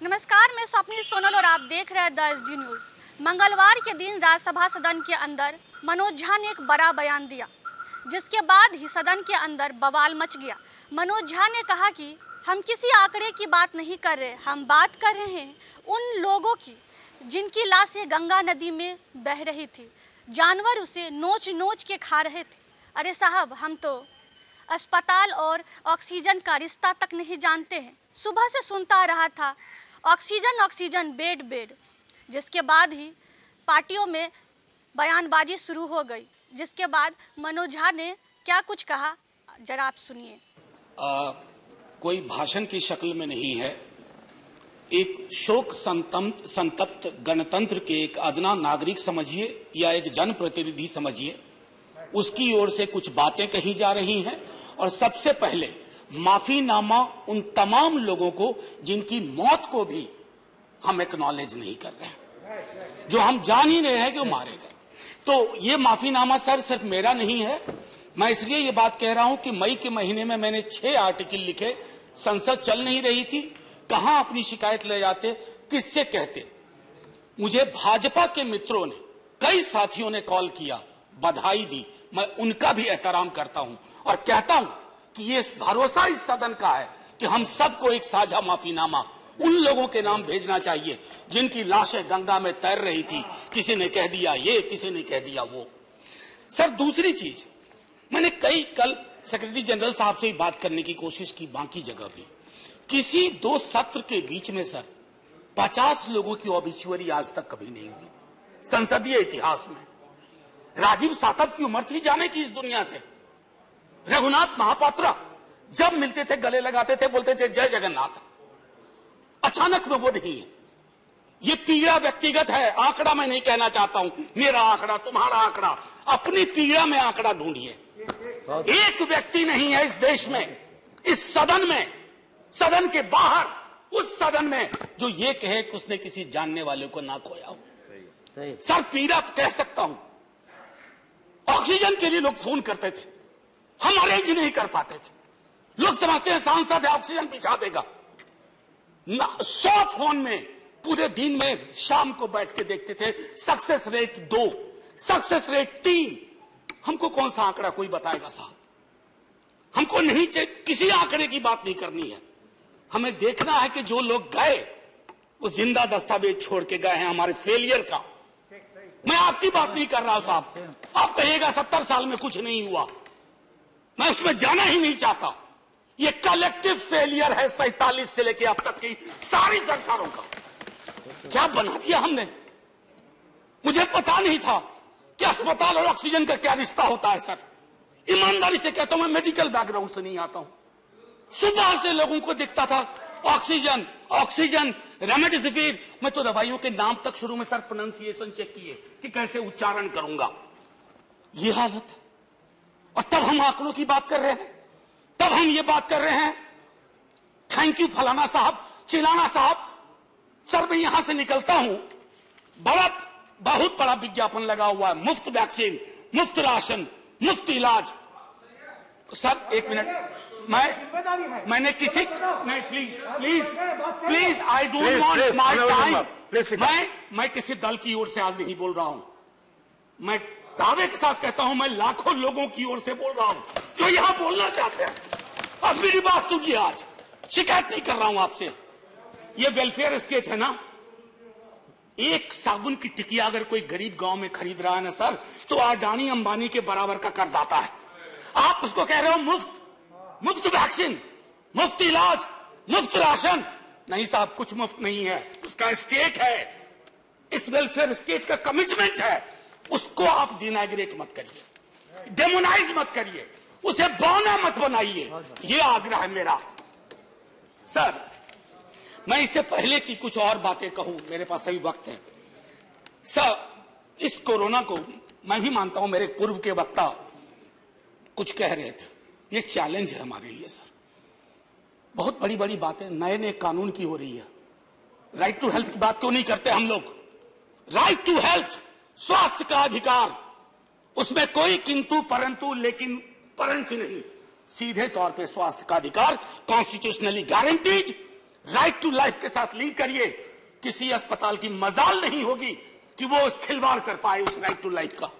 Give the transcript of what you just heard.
नमस्कार, मैं स्वप्निल सोनल और आप देख रहे हैं द एसडी न्यूज। मंगलवार के दिन राज्यसभा सदन के अंदर मनोज झा ने एक बड़ा बयान दिया, जिसके बाद ही सदन के अंदर बवाल मच गया। मनोज झा ने कहा कि हम किसी आंकड़े की बात नहीं कर रहे, हम बात कर रहे हैं उन लोगों की जिनकी लाशें गंगा नदी में बह रही थी, जानवर उसे नोच नोच के खा रहे थे। अरे साहब, हम तो अस्पताल और ऑक्सीजन का रिश्ता तक नहीं जानते हैं। सुबह से सुनता आ रहा था ऑक्सीजन ऑक्सीजन, बेड बेड, जिसके बाद ही पार्टियों में बयानबाजी शुरू हो गई। जिसके बाद मनोज झा ने क्या कुछ कहा, जरा आप सुनिए। कोई भाषण की शक्ल में नहीं है, एक शोक संतप्त गणतंत्र के एक अदना नागरिक समझिए या एक जनप्रतिनिधि समझिए, उसकी ओर से कुछ बातें कही जा रही हैं। और सबसे पहले माफीनामा उन तमाम लोगों को जिनकी मौत को भी हम एक्नॉलेज नहीं कर रहे हैं, जो हम जान ही रहे हैं कि वो मारे गए। तो ये माफीनामा सर सिर्फ मेरा नहीं है। मैं इसलिए ये बात कह रहा हूं कि मई के महीने में मैंने 6 आर्टिकल लिखे। संसद चल नहीं रही थी, कहां अपनी शिकायत ले जाते, किससे कहते। मुझे भाजपा के मित्रों ने, कई साथियों ने कॉल किया, बधाई दी। मैं उनका भी एहतराम करता हूं और कहता हूं कि ये भरोसा इस सदन का है कि हम सबको एक साझा माफीनामा उन लोगों के नाम भेजना चाहिए जिनकी लाशें गंगा में तैर रही थी। किसी ने कह दिया ये, किसी ने कह दिया वो। सर, दूसरी चीज, मैंने कल सेक्रेटरी जनरल साहब से बात करने की कोशिश की, बाकी जगह भी। किसी 2 सत्र के बीच में सर 50 लोगों की ऑबिचुअरी आज तक कभी नहीं हुई संसदीय इतिहास में। राजीव सातव की उम्र थी जाने की इस दुनिया से। रघुनाथ महापात्रा जब मिलते थे गले लगाते थे, बोलते थे जय जगन्नाथ। अचानक में वो नहीं है। ये पीड़ा व्यक्तिगत है, आंकड़ा मैं नहीं कहना चाहता हूं, मेरा आंकड़ा, तुम्हारा आंकड़ा, अपनी पीड़ा में आंकड़ा ढूंढिए। एक व्यक्ति नहीं है इस देश में, इस सदन में, सदन के बाहर, उस सदन में जो ये कहे कि उसने किसी जानने वाले को ना खोया हो। सर, पीड़ा कह सकता हूं। ऑक्सीजन के लिए लोग फोन करते थे, हम अरेंज नहीं कर पाते थे। लोग समझते हैं सांसद है, ऑक्सीजन पिछा देगा। 100 फोन में पूरे दिन में शाम को बैठ के देखते थे, सक्सेस रेट 2, सक्सेस रेट 3। हमको कौन सा आंकड़ा कोई बताएगा साहब? हमको नहीं, किसी आंकड़े की बात नहीं करनी है। हमें देखना है कि जो लोग गए वो जिंदा दस्तावेज छोड़ के गए हैं हमारे फेलियर का। मैं आपकी बात नहीं कर रहा हूं साहब। आप कहिएगा 70 साल में कुछ नहीं हुआ, मैं उसमें जाना ही नहीं चाहता। ये कलेक्टिव फेलियर है 47 से लेकर अब तक की सारी सरकारों का। क्या बना दिया हमने? मुझे पता नहीं था कि अस्पताल और ऑक्सीजन का क्या रिश्ता होता है। सर, ईमानदारी से कहता हूं, मैं मेडिकल बैकग्राउंड से नहीं आता हूं। सुबह से लोगों को दिखता था ऑक्सीजन ऑक्सीजन, रेमडेसिविर। मैं तो दवाइयों के नाम तक शुरू में सर प्रोनाउंसिएशन चेक किए कि कैसे उच्चारण करूंगा। ये हालत है। और तब हम आंकड़ों की बात कर रहे हैं, तब हम ये बात कर रहे हैं थैंक यू फलाना साहब, चिलाना साहब। सर, मैं यहां से निकलता हूं, बहुत बड़ा विज्ञापन लगा हुआ है, मुफ्त वैक्सीन, मुफ्त राशन, मुफ्त इलाज। सर, एक मिनट, मैंने किसी नहीं, please I don't want my time. मैं किसी दल की ओर से आज नहीं बोल रहा हूं। मैं दावे के साथ कहता हूं, मैं लाखों लोगों की ओर से बोल रहा हूं जो यहां बोलना चाहते हैं। अब मेरी बात सुनिए, आज शिकायत नहीं कर रहा हूं आपसे। ये वेलफेयर स्टेट है ना। एक साबुन की टिकिया अगर कोई गरीब गांव में खरीद रहा है ना सर, तो अडानी अंबानी के बराबर का करदाता है। आप उसको कह रहे हो मुफ्त वैक्सीन, मुफ्त इलाज, मुफ्त राशन। नहीं साहब, कुछ मुफ्त नहीं है, उसका स्टेट है, इस वेलफेयर स्टेट का कमिटमेंट है। उसको आप डिनाइग्रेट मत करिए, डेमोनाइज मत करिए, उसे बौना मत बनाइए। ये आग्रह है मेरा। सर, मैं इससे पहले की कुछ और बातें कहूं, मेरे पास अभी वक्त है। सर, इस कोरोना को मैं भी मानता हूं, मेरे पूर्व के वक्ता कुछ कह रहे थे, ये चैलेंज है हमारे लिए सर। बहुत बड़ी बड़ी बातें नए नए कानून की हो रही है। राइट टू हेल्थ की बात क्यों नहीं करते हम लोग? राइट टू हेल्थ, स्वास्थ्य का अधिकार, उसमें कोई किंतु परंतु लेकिन परंच नहीं। सीधे तौर पे स्वास्थ्य का अधिकार constitutionally guaranteed right to life के साथ लिंक करिए। किसी अस्पताल की मजाल नहीं होगी कि वो उस खिलवाड़ कर पाए उस राइट टू लाइफ का।